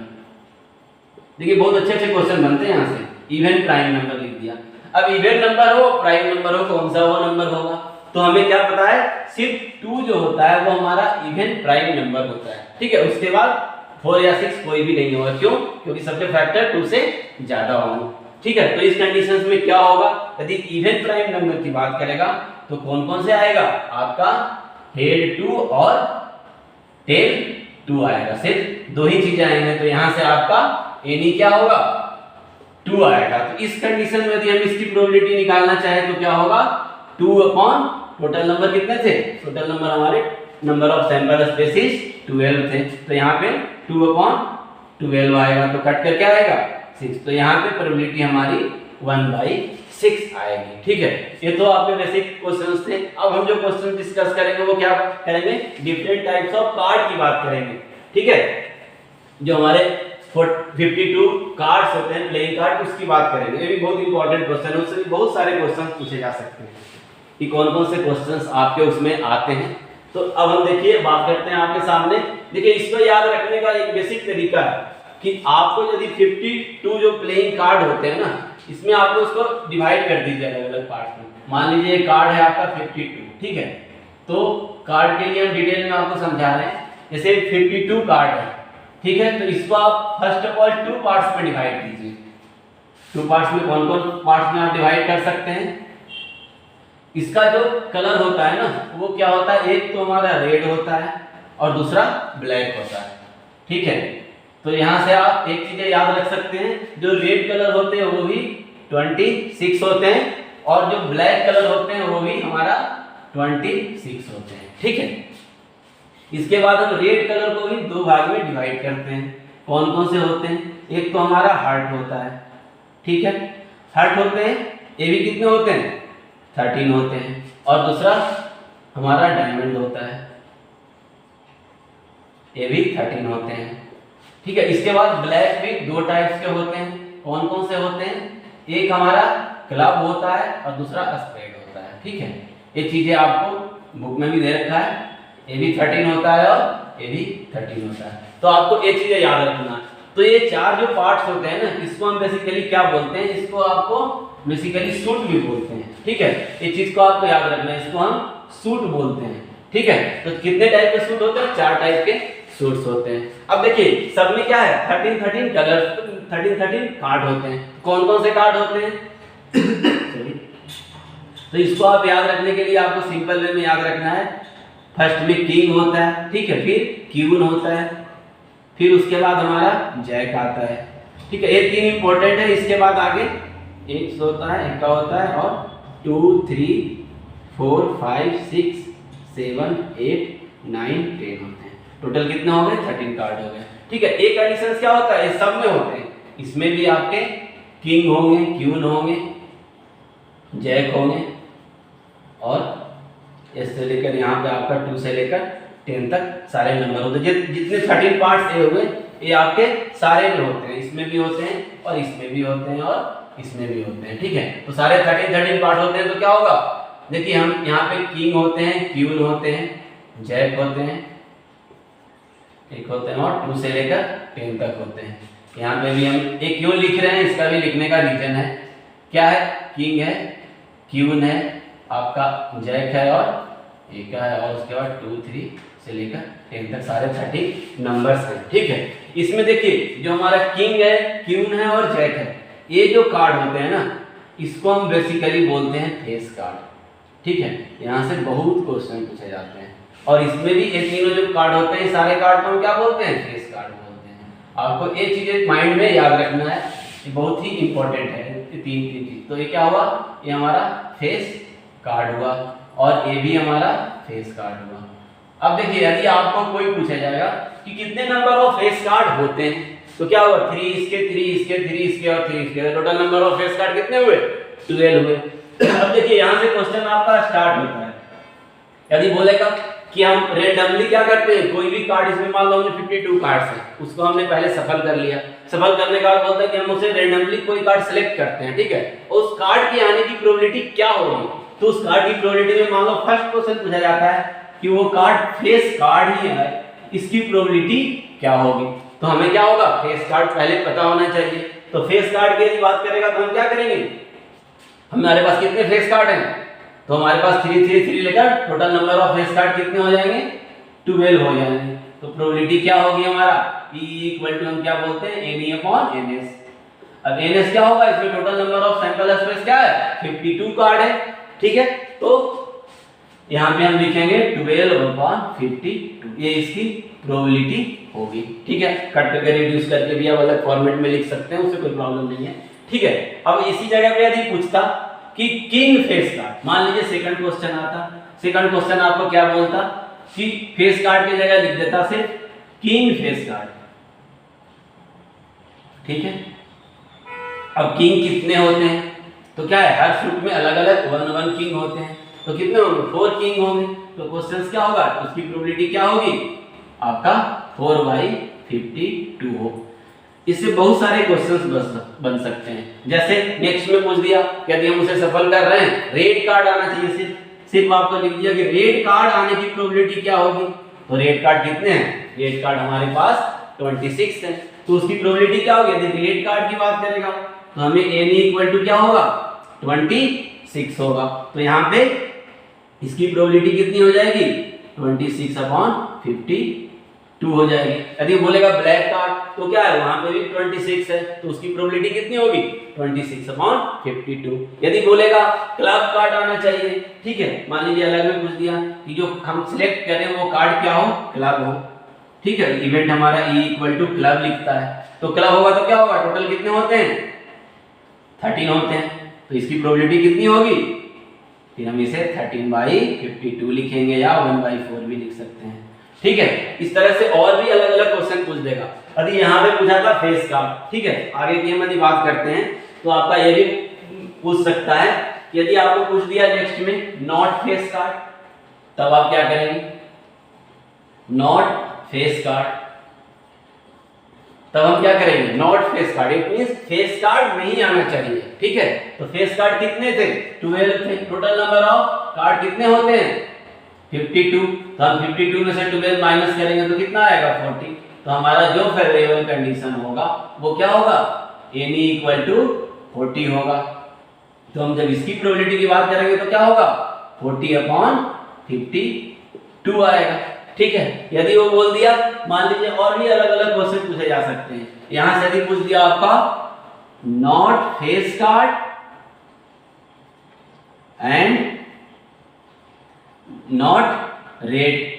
देखिए बहुत अच्छे अच्छे क्वेश्चन बनते हैं यहाँ से, इवन प्राइम नंबर लिख दिया। अब इवन नंबर हो प्राइम नंबर हो, कौन सा वो नंबर होगा, तो हमें क्या पता है, सिर्फ 2 जो होता है वो हमारा इवन प्राइम नंबर होता है, ठीक है। उसके बाद 4 या 6 कोई भी नहीं होगा, क्यों, क्योंकि सबके फैक्टर 2 से ज्यादा होंगे, ठीक है। तो इस कंडीशंस में क्या होगा, यदि इवन प्राइम नंबर की बात करेगा तो कौन कौन से आएगा, आपका हेड 2 और टेल 2 आएगा, सिर्फ 2 ही चीजें आएंगे, तो यहां से आपका एनी क्या होगा, 2 आएगा। तो इस कंडीशन में यदि हम इसकी प्रोबेबिलिटी निकालना चाहे तो क्या होगा, 2 अपॉन टोटल नंबर कितने थे, टोटल नंबर हमारे नंबर ऑफ सैंपल स्पेसिस 12 थे, तो यहाँ पे 2/12 आएगा, तो कट कर क्या आएगा 6, तो यहाँ पे प्रोबेबिलिटी हमारी 1/6 आएगी, ठीक है। ये तो आपके बेसिक क्वेश्चंस थे। अब हम जो क्वेश्चन डिस्कस करेंगे वो क्या करेंगे, डिफरेंट टाइप्स ऑफ कार्ड की बात करेंगे, ठीक है। जो हमारे 52 कार्ड्स होते हैं, प्लेइंग कार्ड, उसकी बात करेंगे। ये भी बहुत इंपॉर्टेंट क्वेश्चन है, उससे भी बहुत सारे क्वेश्चन पूछे जा सकते हैं कि कौन कौन से क्वेश्चंस आपके उसमें आते हैं। तो अब हम देखिए बात करते हैं आपके सामने। देखिए इसको याद रखने का एक बेसिक तरीका है कि आपको यदि 52 जो प्लेइंग कार्ड होते हैं ना, इसमें आपको उसको डिवाइड कर दीजिए अलग अलग पार्ट में। मान लीजिए एक कार्ड है आपका 52, ठीक है, तो कार्ड के लिए हम डिटेल में आपको समझा रहे हैं। जैसे 52 कार्ड है, ठीक है, तो इसको आप फर्स्ट ऑफ ऑल 2 पार्ट्स में डिवाइड कीजिए। 2 पार्ट्स में कौन कौन पार्ट्स में आप डिवाइड कर सकते हैं, इसका जो कलर होता है ना वो क्या होता है, एक तो हमारा रेड होता है और दूसरा ब्लैक होता है, ठीक है। तो यहाँ से आप एक चीजें याद रख सकते हैं, जो रेड कलर होते हैं वो भी 26 होते हैं और जो ब्लैक कलर होते हैं वो भी हमारा 26 होते हैं, ठीक है। इसके बाद हम रेड कलर को भी 2 भाग में डिवाइड करते हैं। कौन कौन से होते हैं, एक तो हमारा हार्ट होता है, ठीक है, हार्ट होते हैं, ये भी कितने होते हैं 13 होते हैं, और दूसरा हमारा डायमंड होता है, ये भी 13 होते हैं, ठीक है। इसके बाद ब्लैक भी 2 टाइप्स के होते हैं। कौन कौन से होते हैं, एक हमारा क्लब होता है और दूसरा स्प्रेड होता है, ठीक है। ये चीजें आपको बुक में भी दे रखा है, ये भी 13 होता है और ये भी 13 होता है, तो आपको ये चीजें याद रखना। तो ये 4 जो पार्ट्स होते हैं ना, इसको हम बेसिकली क्या बोलते हैं, इसको आपको बेसिकली सूट भी बोलते हैं, ठीक है। ये चीज को आपको याद रखना है, इसको हम सूट बोलते हैं, ठीक है। तो कितने टाइप के सूट होते हैं, 4 टाइप के सूट्स होते हैं। अब देखिए सब में क्या है 13 कलर 13 कार्ड होते हैं। कौन कौन से कार्ड होते हैं तो इसको आप याद रखने के लिए आपको सिंपल वे में याद रखना है। फर्स्ट में किंग होता है, ठीक है, फिर क्वीन होता है, फिर उसके बाद हमारा जैक आता है, ठीक है। ये 3 इंपॉर्टेंट है। इसके बाद आगे एक होता है, एक का होता है, और 2 3 4 5 6 7 8 9 10 होते हैं। टोटल कितने हो गए 13 कार्ड हो गए, ठीक है। एक कंडीशन क्या होता है, सब में होते हैं। इसमें भी आपके किंग होंगे, क्वीन होंगे, जैक होंगे, और एस से लेकर यहाँ पे आपका 2 से लेकर 10 तक सारे नंबर होते हैं। जितने 13 पार्ट्स ये हुए ये आपके सारे में होते हैं। इसमें भी होते हैं, और इसमें भी होते हैं, और इसमें भी होते हैं, ठीक है। तो सारे 13 पार्ट होते हैं। तो क्या होगा, देखिए हम यहाँ पे किंग होते हैं, क्वीन होते हैं, जैक होते हैं, एक होते हैं, और 2 से लेकर 10 तक होते हैं। यहाँ पे भी हम एक क्यों लिख रहे हैं, इसका भी लिखने का रीजन है। क्या है, किंग है, क्वीन है, आपका जैक है, और एक है, और उसके बाद 2 3 से लेकर 10 तक सारे 30 नंबर्स हैं, ठीक है। इसमें देखिए जो हमारा किंग है, क्वीन है, और जैक है, ये जो कार्ड होते हैं ना, इसको हम बेसिकली बोलते हैं फेस कार्ड, ठीक है। यहाँ से बहुत क्वेश्चन पूछे जाते हैं। और इसमें भी ये तीनों जो कार्ड होते हैं, सारे कार्ड को हम क्या बोलते हैं, फेस कार्ड बोलते हैं। आपको ये चीजें माइंड में याद रखना है, ये बहुत ही इंपॉर्टेंट है। तीन चीज, तो ये क्या हुआ, ये हमारा फेस कार्ड हुआ, और ये भी हमारा फेस कार्ड हुआ। अब देखिए यदि आपको कोई पूछा जाएगा कि कितने नंबर ऑफ फेस कार्ड होते हैं, तो क्या हुआ 3 इसके 3 इसके 3 इसके और 3 इसके, total number of face card कितने हुए 12 हुए। अब देखिए यहाँ से क्वेश्चन आपका स्टार्ट होता है। यदि बोलेगा कि हम रेंडमली क्या करते हैं, कोई भी कार्ड, इसमें मान लो हमने 52 कार्ड्स हैं, उसको हमने पहले सफल कर लिया। सफल करने के बाद बोलता है कि हम उसे रेंडमली कोई कार्ड सेलेक्ट करते हैं, ठीक है। उस कार्ड की आने की प्रोबेबिलिटी क्या होगी, तो उस कार्ड की प्रोबेबिलिटी में मान लो फर्स्ट क्वेश्चन पूछा जाता है कि वो कार्ड फेस कार्ड ही है, इसकी प्रोबेबिलिटी क्या होगी। तो हमें क्या होगा, फेस कार्ड पहले पता होना चाहिए। तो फेस कार्ड की यदि बात करेगा तो हम क्या करेंगे, हमारे पास कितने फेस कार्ड हैं, तो हमारे पास 3 3 3 लेकर total number of face card कितने हो जाएंगे 12 हो जाएंगे। तो प्रोबेबिलिटी क्या होगी हमारा, P इक्वल टू हम क्या बोलते हैं NE/NS। अब NS क्या होगा, इसमें total number of sample space क्या है 52 कार्ड है, ठीक है। तो यहाँ पे हम लिखेंगे 12/52, ये इसकी प्रोबेबिलिटी होगी, ठीक है। कट करके रिड्यूस करके भी आप अलग फॉर्मेट में लिख सकते हैं, उससे कोई प्रॉब्लम नहीं है, ठीक है। अब इसी जगह पे यदि पूछता कि किंग फेस कार्ड, मान लीजिए सेकंड क्वेश्चन आता, सेकंड क्वेश्चन आपको क्या बोलता कि फेस कार्ड की जगह लिख देता सिर्फ किंग फेस कार्ड, ठीक है। अब किंग कितने होते हैं, तो क्या है, हर फ्रूट में अलग अलग 1 किंग होते हैं, तो कितने होंगे 4 किंग होंगे। तो क्वेश्चन क्या होगा, उसकी प्रोबेबिलिटी क्या होगी आपका 4/52 हो। इससे बहुत सारे क्वेश्चंस बन सकते हैं। जैसे नेक्स्ट में पूछ दिया यदि हम उसे सफल कर रहे हैं, रेड कार्ड आना चाहिए, सिर्फ आपको लिख दिया कि रेड कार्ड आने की प्रोबेबिलिटी क्या होगी। तो रेड कार्ड कितने हैं, रेड कार्ड हमारे पास 26 है, तो उसकी प्रोबेबिलिटी क्या होगी। यदि रेड कार्ड की बात करेगा तो हमें NE इक्वल टू क्या होगा 26 होगा। तो यहाँ पे इसकी प्रोबेबिलिटी कितनी हो जाएगी 26/52 हो जाएगी। यदि बोलेगा ब्लैक कार्ड तो क्या है, वहां पे भी 26 है, तो उसकी प्रोबेबिलिटी कितनी होगी 26/52। यदि बोलेगा क्लब कार्ड आना चाहिए, ठीक है, मान लीजिए अलग में पूछ दिया कि जो हम सिलेक्ट करें वो कार्ड क्या हो, क्लब हो, ठीक है। इवेंट हमारा E इक्वल टू क्लब लिखता है, तो क्लब होगा तो क्या होगा, टोटल कितने होते हैं 13 होते हैं, तो इसकी प्रोबेबिलिटी कितनी होगी, फिर हम इसे 13/52 लिखेंगे, या 1/4 भी लिख सकते हैं, ठीक है। इस तरह से और भी अलग अलग क्वेश्चन पूछ देगा। यदि यहाँ पे पूछा था फेस कार्ड, ठीक है, आगे की हम यदि बात करते हैं तो आपका ये भी पूछ सकता है, यदि आपको पूछ दिया नेक्स्ट में नॉट फेस कार्ड, तब आप क्या करेंगे, नॉट फेस कार्ड, तब हम क्या करेंगे, not face card, it means face card नहीं आना चाहिए, ठीक है। तो फेस कार्ड कितने थे 12 थे, टोटल नंबर ऑफ कार्ड कितने होते हैं 52, तो हम 52 में से 12 माइनस करेंगे तो कितना आएगा 40। तो हमारा जो फेवरेबल कंडीशन होगा वो क्या होगा, NE इक्वल टू 40 होगा। तो हम जब इसकी प्रोबेबिलिटी की बात करेंगे तो क्या होगा 40/52 आएगा, ठीक है। यदि वो बोल दिया, मान लीजिए और भी अलग अलग क्वेश्चन पूछे जा सकते हैं। यहां से यदि पूछ दिया आपका not face card and not red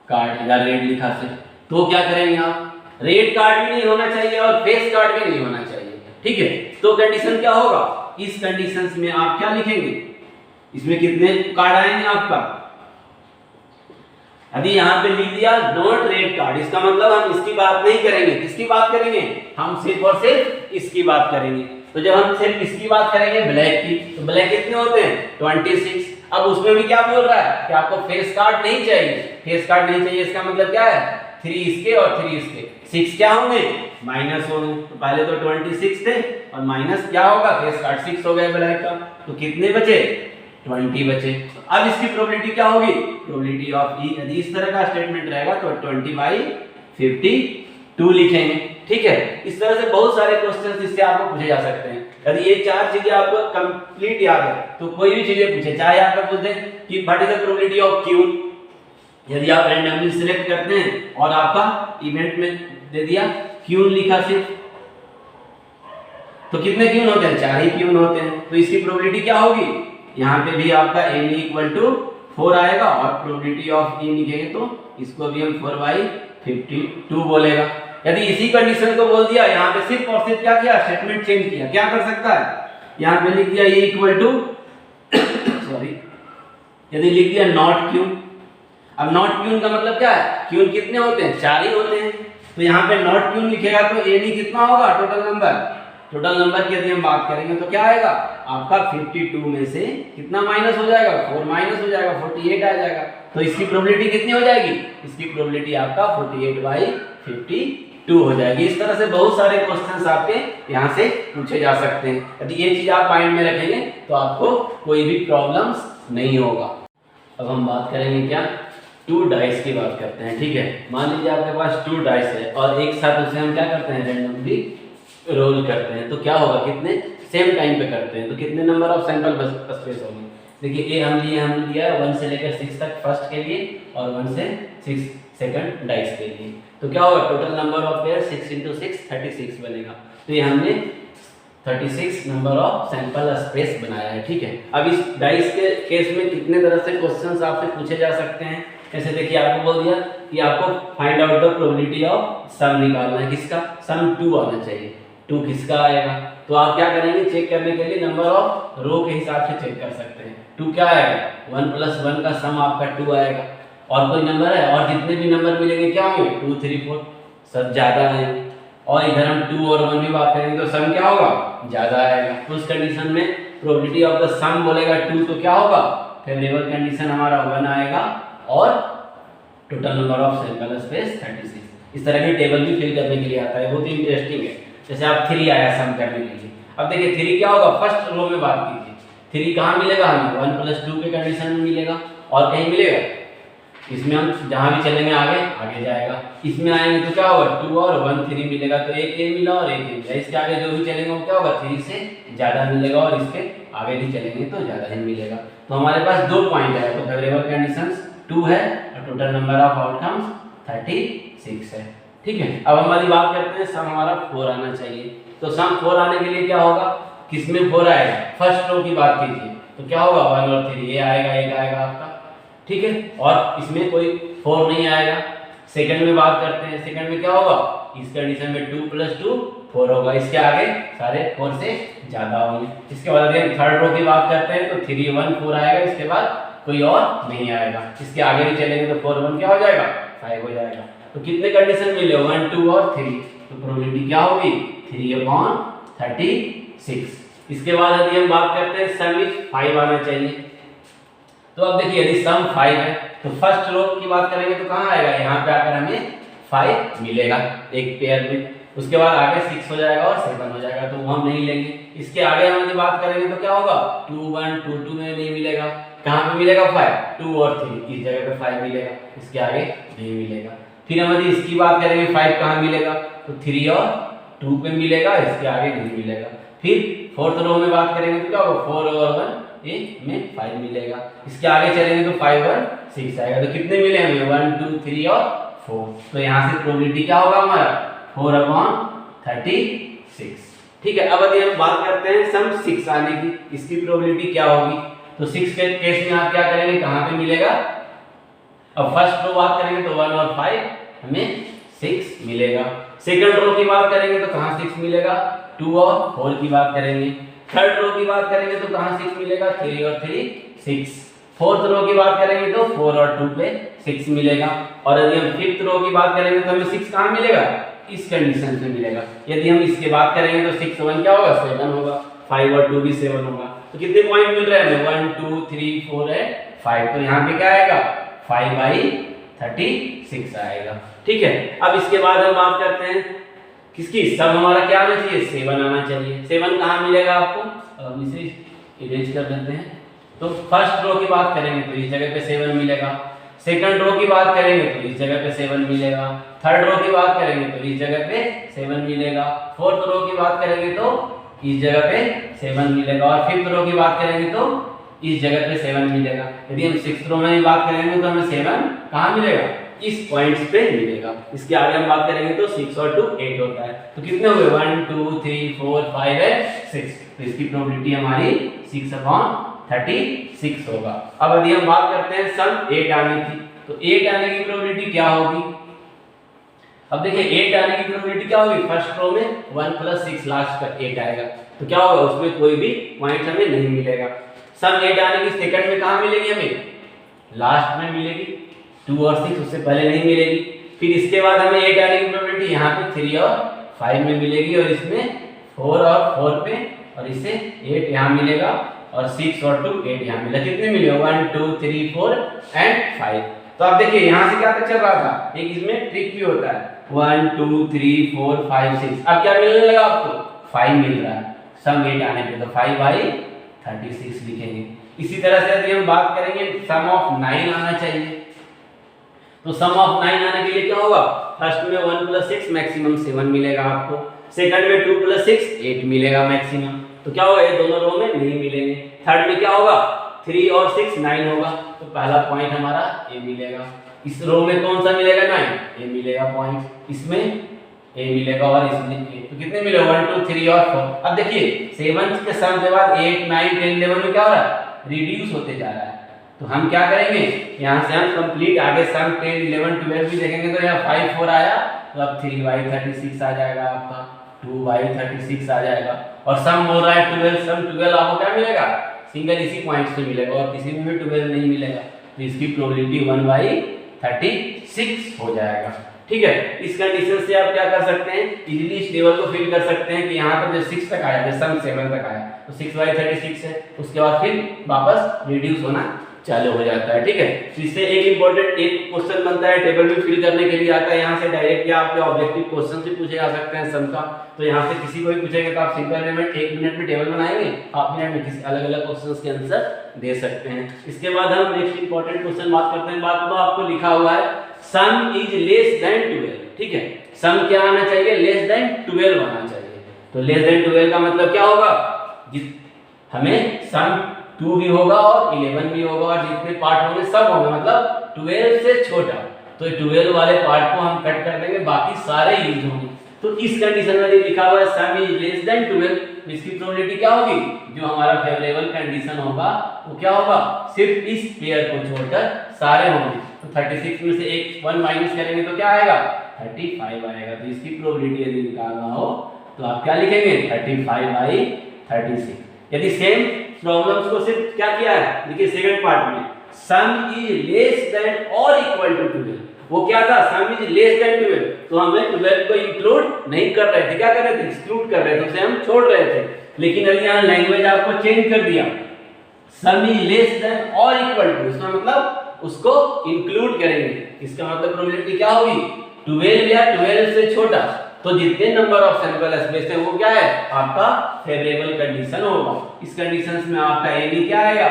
card या रेड लिखा से, तो क्या करेंगे आप? रेड कार्ड भी नहीं होना चाहिए और फेस कार्ड भी नहीं होना चाहिए, ठीक है। तो कंडीशन क्या होगा? इस कंडीशंस में आप क्या लिखेंगे? इसमें कितने कार्ड आएंगे आपका? यदि यहाँ पे लिख दिया नॉट रेड कार्ड, इसका मतलब हम इसकी बात नहीं करेंगे। किसकी बात करेंगे? हम सिर्फ और सिर्फ इसकी बात करेंगे। तो जब हम सिर्फ इसकी बात करेंगे ब्लैक की, तो ब्लैक कितने होते हैं? 26। अब उसमें भी क्या बोल रहा है कि आपको फेस कार्ड नहीं चाहिए। फेस कार्ड नहीं चाहिए इसका मतलब क्या है? 3 इसके और 3 इसके, 6 क्या होंगे? माइनस होंगे। तो पहले तो 26 थे और माइनस क्या होगा? फेस कार्ड 6 हो गया ब्लैक का। तो कितने बचे? 20 बचे। तो अब इसकी प्रोबेबिलिटी क्या होगी? प्रोबेबिलिटी ऑफ ई, यदि इस तरह का स्टेटमेंट रहेगा तो 20/52 लिखेंगे, ठीक है। इस तरह से बहुत सारे क्वेश्चंस इससे आपको पूछे जा सकते हैं। यदि ये 4 चीजें आपको कंप्लीट याद है तो कोई भी चीजें पूछे, चाहे आपको पूछ दे कि what is the probability of Q, यदि आप रैंडमली सिलेक्ट करते हैं और आपका इवेंट में दे दिया क्यून लिखा सिर्फ, तो कितने क्यून होते हैं? 4 ही क्यून होते हैं। तो इसकी प्रोबेबिलिटी क्या होगी? यहाँ पे भी आपका n = 4 आएगा और प्रोबेबिलिटी ऑफ e लिखेंगे तो इसको भी हम 4/52 बोलेगा। यदि इसी कंडीशन को बोल दिया, यहाँ पे सिर्फ और सिर्फ क्या किया? स्टेटमेंट चेंज किया। क्या कर सकता है? यहाँ पे लिख दिया सॉरी, यदि लिख दिया नॉट क्यून। अब नॉट क्यून का मतलब क्या है? क्यून कितने होते हैं? 4 ही होते हैं। तो यहाँ पे नॉट क्यून लिखेगा तो n कितना होगा? टोटल नंबर की यदि हम बात करेंगे तो क्या आएगा? आपका 52 में से कितना माइनस हो जाएगा? 4 माइनस हो जाएगा, 48 आ जाएगा। तो इसकी प्रोबेबिलिटी कितनी हो जाएगी? इसकी प्रोबेबिलिटी आपका 48/52 हो जाएगी। इस तरह से बहुत सारे क्वेश्चंस आपके यहाँ से पूछे जा सकते हैं। यदि ये चीज आप माइंड में रखेंगे तो आपको कोई भी प्रॉब्लम्स नहीं होगा। अब हम बात करेंगे क्या? 2 डाइस की बात करते हैं, ठीक है। मान लीजिए आपके पास 2 डाइस है और एक साथ उसे हम क्या करते हैं? रैंडमली रोल करते हैं। तो क्या होगा? कितने सेम टाइम पे करते हैं तो कितने नंबर ऑफ सैंपल स्पेस होंगे? देखिए ए हमने लिया 1 से लेकर 6 तक फर्स्ट के लिए और 1 से 6 सेकंड डाइस के लिए। तो क्या होगा? टोटल नंबर ऑफ पेयर 6 × 6 36 बनेगा। तो ये हमने 36 नंबर ऑफ सैंपल स्पेस बनाया है, ठीक है। अब इस डाइस के केस में कितने तरह से क्वेश्चंस आपसे पूछे जा सकते हैं। जैसे देखिए आपको बोल दिया कि आपको find out the probability of sum निकालना है। किसका? सम 2 आना चाहिए। 2 किसका आएगा? तो आप क्या करेंगे? चेक करने के लिए नंबर ऑफ रो के हिसाब से चेक कर सकते हैं। 2 क्या आएगा? 1 + 1 का सम आपका 2 आएगा। और कोई नंबर है? और जितने भी नंबर मिलेंगे क्या होंगे? 2, 3, 4 सब ज्यादा आएंगे। और इधर हम 2 और 1 भी बात करेंगे तो सम क्या होगा? ज्यादा आएगा। तो उस कंडीशन में प्रोबेबिलिटी ऑफ द सम बोलेगा 2 तो क्या होगा? फेवरेबल कंडीशन हमारा 1 आएगा और total number of sample space 36। इस तरह की टेबल भी फिल करने के लिए आता है, बहुत ही इंटरेस्टिंग है। जैसे आप 3 आया सम करने के लिए, अब देखिए 3 क्या होगा? फर्स्ट रो में बात कीजिए, 3 कहाँ मिलेगा हमें? 1 + 2 के कंडीशन में मिलेगा। और कहीं मिलेगा? इसमें हम जहाँ भी चलेंगे आगे जाएगा। इसमें आएंगे तो क्या होगा? 2 और 1 3 मिलेगा तो एक ए मिला और एक ए मिला। इसके आगे जो भी चलेंगे वो क्या होगा? 3 से ज़्यादा मिलेगा और इसके आगे भी चलेंगे तो ज़्यादा ही मिलेगा। तो हमारे पास 2 पॉइंट है। तो फेवरेबल कंडीशंस 2 है और टोटल नंबर ऑफ आउटकम्स 36 है, ठीक है। अब हमारी बात करते हैं सम हमारा 4 आना चाहिए। तो सम 4 आने के लिए क्या होगा? किसमें 4 आएगा? फर्स्ट रो की बात कीजिए तो क्या होगा? 1 और 3 ये आएगा, एक आएगा आपका, ठीक है। और इसमें कोई 4 नहीं आएगा। सेकंड में बात करते हैं, सेकंड में क्या होगा? इस कंडीशन में 2 + 2 4 होगा। इसके आगे सारे 4 से ज्यादा होंगे। इसके बाद हम थर्ड रो की बात करते हैं तो 3 1 4 आएगा। इसके बाद कोई और नहीं आएगा। इसके आगे भी चलेंगे तो 4 1 क्या हो जाएगा? 5 हो जाएगा। तो कितने कंडीशन मिले? 1 2 और 3। तो प्रोबेबिलिटी क्या होगी? 3/36। इसके बाद यदि हम बात करते हैं सम इज 5 आना चाहिए। तो अब देखिए यदि सम 5 है तो फर्स्ट रो की बात करेंगे तो कहाँ आएगा? यहाँ पे आकर हमें 5 मिलेगा एक पेयर में। उसके बाद आगे 6 हो जाएगा और 7 हो जाएगा तो वो हम नहीं लेंगे। इसके आगे हम यदि बात करेंगे तो क्या होगा? 2 1 2 2 में नहीं मिलेगा। कहाँ पे मिलेगा? 5 2 और 3 इस जगह पे 5 मिलेगा। इसके आगे नहीं मिलेगा। फिर हम यदि इसकी बात करेंगे 5 कहाँ मिलेगा? तो 3 और 2 पे मिलेगा। इसके आगे नहीं मिलेगा। फिर फोर्थ रो में बात करेंगे तो क्या होगा? 4 और 1 ए में 5 मिलेगा। इसके आगे चलेंगे तो 5 और 6 आएगा। तो कितने मिले हमें 1 2 3 और 4। तो यहाँ से प्रोबेबिलिटी क्या होगा हमारा 4/36। ठीक है। अब यदि हम बात करते हैं सम 6 आने की, इसकी प्रोबेबिलिटी क्या होगी। तो 6 के केस में आप क्या करेंगे, कहाँ पे मिलेगा। अब फर्स्ट रो बात करेंगे तो 1 और 5 हमें 6 मिलेगा। सेकंड रो की बात करेंगे तो कहाँ 6 मिलेगा, 2 और 4 की बात करेंगे। थर्ड रो की बात करेंगे तो कहाँ 6 मिलेगा, 3 और 3 6। फोर्थ रो की बात करेंगे तो 4 और 2 पे 6 मिलेगा। और यदि हम फिफ्थ रो की बात करेंगे तो हमें 6 कहाँ मिलेगा, इस कंडीशन से मिलेगा। यदि हम इसके बात करेंगे तो 6 1 क्या होगा 7 होगा, 5 और 2 भी 7 होगा। तो कितने पॉइंट मिल रहे हैं हमें 1 2 3 4 है 5। तो यहाँ पे क्या आएगा 5/36 आएगा। ठीक है। अब इसके बाद हम बात करते हैं किसकी, सब हमारा क्या आना चाहिए 7 आना चाहिए। 7 कहाँ मिलेगा आपको, अब इसे इरेज कर देते हैं। तो फर्स्ट रो की बात करेंगे तो इस जगह पे 7 मिलेगा। सेकंड रो की बात करेंगे तो इस जगह पे 7 मिलेगा। थर्ड रो की बात करेंगे तो इस जगह पे 7 मिलेगा। फोर्थ रो की बात करेंगे तो इस जगह पे 7 मिलेगा। और फिफ्थ रो की बात करेंगे तो इस जगह पे 7 मिलेगा। यदि हम सिक्स्थ रो में बात करेंगे तो हमें 7 कहाँ मिलेगा, इस पॉइंट्स पे मिलेगा। इसके आगे हम बात करेंगे तो 6 और 2 8 होता है। तो कितने हुए 1 2 3 4 5 है 6। तो इसकी प्रोबेबिलिटी हमारी 6/36 होगा। अब यदि हम बात करते हैं सम 8 आने की, तो 8 आने की प्रोबेबिलिटी क्या होगी। अब देखिए 8 आने की प्रोबेबिलिटी क्या होगी, फर्स्ट रो में 1 + 6 लास्ट का 8 आएगा। तो क्या होगा, उसमें कोई भी पॉइंट हमें नहीं मिलेगा। सम 8 आने की सेकंड में कहाँ मिलेगी हमें, लास्ट में मिलेगी। 2 और 6 उससे पहले नहीं मिलेगी। फिर इसके बाद हमें 8 आने की प्रोबेबिलिटी यहाँ पे 3 और 5 में मिलेगी। और इसमें 4 और 4 पे, और इसे 8 यहाँ मिलेगा। और 6 और 2 8 यहाँ मिला। कितने मिले 1 2 3 4 एंड 5। तो आप देखिए यहाँ से क्या तक चल रहा था, एक इसमें ट्रिक भी होता है 1 2 3 4 5 6। अब क्या मिलने लगा आपको 5 मिल रहा है सम 8 आने पे। तो 5/36 लिखेंगे। इसी तरह से यदि हम बात करेंगे सम ऑफ 9 आना चाहिए। तो सम ऑफ 9 आने के लिए क्या होगा, फर्स्ट में 1 + 6 मैक्सिमम 7 मिलेगा आपको। सेकंड में 2 + 6 8 मिलेगा मैक्सिमम। तो क्या होगा, ये दोनों रो में नहीं मिलेंगे। थर्ड में क्या होगा 3 और 6 9 होगा। तो पहला पॉइंट हमारा ए मिलेगा। इस रो में कौन सा मिलेगा 9 ए मिलेगा पॉइंट, इसमें ए मिलेगा और इसमें ए। तो कितने मिले 1 2 3 और 4। अब देखिए 7 के सम के बाद 8 9 10 11 में क्या हो रहा है, रिड्यूस होते जा रहा है। तो हम क्या करेंगे, यहाँ से हम कंप्लीट आगे सम 10 11 12 भी देखेंगे। तो यहाँ 5 4 आया, तो अब 3/36 आ जाएगा आपका, 2/36 आ जाएगा। और सम हो रहा है 12, सम 12 आपको क्या मिलेगा, सिंगल इसी पॉइंट से मिलेगा और किसी में भी 12 नहीं मिलेगा। तो इसकी प्रोबेबिलिटी 1/36 हो जाएगा। ठीक है। इस कंडीशन से आप क्या कर सकते हैं, इजीली इस टेबल को फिल कर सकते हैं कि यहाँ पर जो 6 तक आया, जो सम 7 तक आया, तो 6/36 है। उसके बाद फिर वापस रिड्यूस होना चालू हो जाता है। ठीक है। तो इससे एक इंपॉर्टेंट एक क्वेश्चन बनता है, टेबल भी फिल करने के लिए आता है यहाँ से डायरेक्ट, या आपके ऑब्जेक्टिव क्वेश्चन भी पूछे जा सकते हैं सम का। तो यहाँ से किसी को भी पूछेंगे तो आप सिंपल वे में 1 मिनट में टेबल बनाएंगे, हाफ मिनट में किसी अलग अलग क्वेश्चंस के आंसर दे सकते हैं। इसके बाद हम नेक्स्ट इंपॉर्टेंट क्वेश्चन बात करते हैं। बात तो आपको लिखा हुआ है सम इज लेस देन 12। ठीक है। सम क्या आना चाहिए, लेस देन 12 आना चाहिए। तो लेस देन 12 का मतलब क्या होगा, हमें सम 2 भी होगा और 11 भी होगा और जितने पार्ट होंगे सब होंगे, मतलब 12 से छोटा। तो 12 वाले पार्ट को हम कट कर देंगे, बाकी सारे यूज होंगे। तो इस कंडीशन में लिखा हुआ है सम इज लेस देन 12, इसकी प्रोबेबिलिटी क्या होगी, जो हमारा फेवरेबल कंडीशन होगा वो क्या होगा, सिर्फ इस पेयर को छोड़कर सारे होंगे। तो 36 में से 1 माइनस करेंगे तो क्या आएगा 35 आएगा। तो इसकी प्रोबेबिलिटी यदि निकालना हो तो आप क्या लिखेंगे 35/36। यदि सेम प्रॉब्लम्स को सिर्फ क्या किया है, देखिए सेकंड पार्ट में सम इज लेस देन और इक्वल टू 12, वो क्या था सम इज लेस देन 12, तो हमें 12 को इंक्लूड नहीं कर रहे थे, क्या कर रहे थे एक्सक्लूड कर रहे थे, उसे हम छोड़ रहे थे। लेकिन अभी यहाँ लैंग्वेज आपको चेंज कर दिया, सम इज लेस देन और इक्वल टू, इसका मतलब उसको इंक्लूड करेंगे। इसका मतलब प्रोबेबिलिटी क्या होगी 12 या 12 से छोटा, तो जितने नंबर ऑफ सैंपल स्पेस है वो क्या है आपका फेवरेबल कंडीशन होगा। इस कंडीशंस में आपका एनी क्या आएगा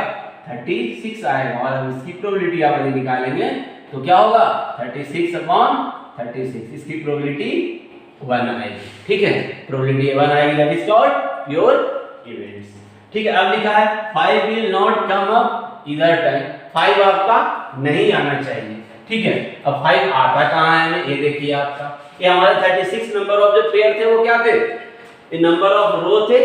36 आएगा। और इसकी प्रोबेबिलिटी आप यदि निकालेंगे तो क्या होगा 36/36, इसकी प्रोबेबिलिटी 1 आएगी। ठीक है, प्रोबेबिलिटी 1 आएगी, that is called pure events. ठीक है, अब लिखा है 5 will not come up either time, 5 आपका नहीं आना चाहिए। ठीक है, अब 5 आता कहाँ है हमें, ये देखिए आपका, ये हमारे 36 नंबर ऑफ जो पेयर थे वो क्या थे, ये नंबर ऑफ रो थे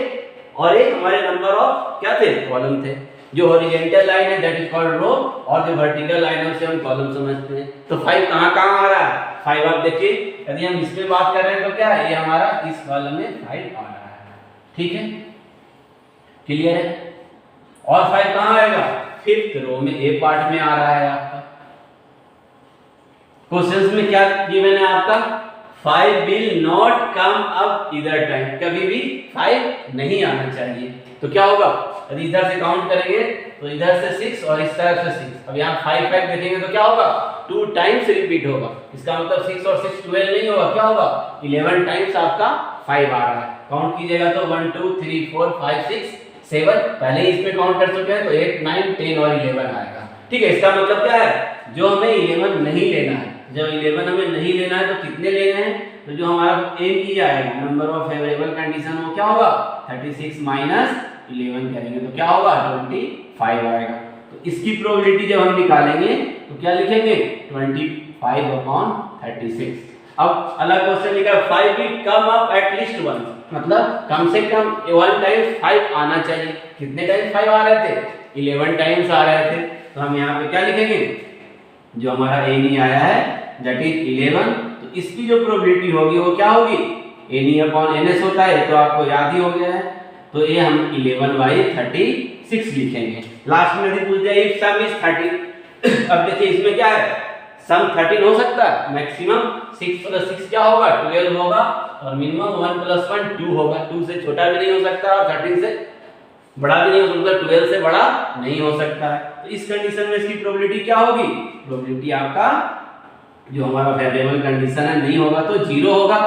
और ये हमारे नंबर ऑफ क्या थे, कॉलम थे। जो हॉरिजॉन्टल लाइन है दैट इज कॉल्ड रो और जो वर्टिकल लाइन है उसे हम कॉलम समझते हैं। तो 5 कहाँ कहाँ आ रहा है, 5 आप देखिए, यदि हम इसमें बात कर रहे हैं तो क्या है, ये हमारा इस कॉलम में 5 आ रहा है। ठीक है, क्लियर है। और 5 कहाँ आएगा, 5th रो में, ए पार्ट में आ रहा है आपका। क्वेश्चंस में क्या गिवन है आपका, 5 will not come up either time, कभी भी 5 नहीं आना चाहिए। तो क्या होगा, यदि इधर से काउंट करेंगे तो इधर से 6 और इस तरफ से 6, अब यहाँ 5 देखेंगे तो क्या होगा, 2 टाइम्स रिपीट होगा। इसका मतलब 6 और 6 12 नहीं होगा, क्या होगा, 11 टाइम्स आपका 5 आ रहा है। काउंट कीजिएगा तो 1 2 3 4 5 6 7, पहले ही इसमें काउंट कर चुके हैं तो 8 9 10 और 11 आएगा। ठीक है, इसका मतलब क्या है, जो हमें 11 नहीं लेना है, जब 11 हमें नहीं लेना है तो कितने लेने हैं, तो जो हमारा एम की आएगा नंबर ऑफ फेवरेबल कंडीशन वो क्या होगा, 36 माइनस 11 करेंगे तो क्या होगा, 25 आएगा। तो इसकी प्रोबेबिलिटी जब हम निकालेंगे तो क्या लिखेंगे, 25/36। अब अलग क्वेश्चन लिखा है 5 will come up at least one, मतलब कम से कम 1 टाइम 5 आना चाहिए। कितने टाइम 5 आ रहे थे, 11 टाइम्स आ रहे थे। तो हम यहाँ पे क्या लिखेंगे, जो हमारा ए नहीं आया है दैट इज 11, तो इसकी जो प्रोबेबिलिटी होगी वो क्या होगी, NE/NS होता है, तो आपको याद ही हो गया है। तो ये हम 11/36 लिखेंगे। लास्ट में यदि पूछ जाए इफ सम इज 30, अब देखिए इसमें क्या है, सम 13 हो सकता है, मैक्सिमम 6 + 6 क्या होगा, 12 होगा और मिनिमम 1 + 1 2 होगा। 2 से छोटा भी नहीं हो सकता और 13 से बड़ा भी नहीं हो सकता, 12 से बड़ा नहीं हो सकता है। तो इस कंडीशन में इसकी प्रोबेबिलिटी क्या होगी, प्रोबेबिलिटी आपका जो हमारा फेवरेबल कंडीशन है नहीं होगा तो 0 होगा।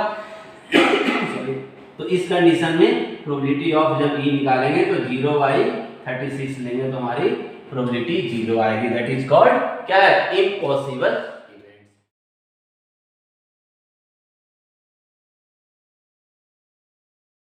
तो इस कंडीशन में प्रोबेबिलिटी ऑफ जब ई निकालेंगे तो 0/36 लेंगे तो हमारी प्रोबेबिलिटी 0 आएगी। दैट इज कॉल्ड क्या है, इम्पॉसिबल